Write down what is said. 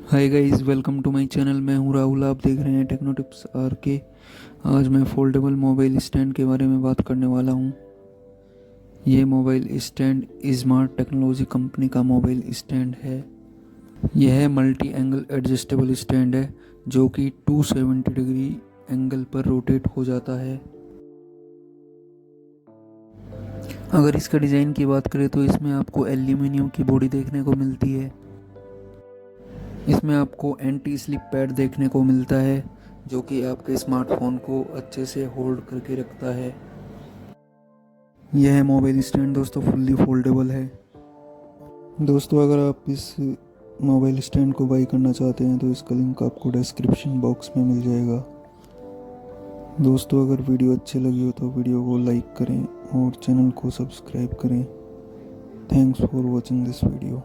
Hi guys, welcome to my channel. मैं हूं राहुल, आप देख रहे हैं टेक्नो टिप्स आर के। आज मैं फोल्डेबल मोबाइल स्टैंड के बारे में बात करने वाला हूं। ये mobile stand smart technology company का मोबाइल स्टैंड है। यह मल्टी एंगल एडजस्टेबल स्टैंड है जो कि 270 डिग्री एंगल पर रोटेट हो जाता है। अगर इसका डिज़ाइन की बात करें तो इसमें आपको एल्यूमिनियम की बॉडी देखने को मिलती है। इसमें आपको एंटी स्लिप पैड देखने को मिलता है जो कि आपके स्मार्टफोन को अच्छे से होल्ड करके रखता है। यह मोबाइल स्टैंड दोस्तों फुल्ली फोल्डेबल है। दोस्तों, अगर आप इस मोबाइल स्टैंड को बाई करना चाहते हैं तो इसका लिंक आपको डिस्क्रिप्शन बॉक्स में मिल जाएगा। दोस्तों, अगर वीडियो अच्छी लगी हो तो वीडियो को लाइक करें और चैनल को सब्सक्राइब करें। Thanks for watching this video.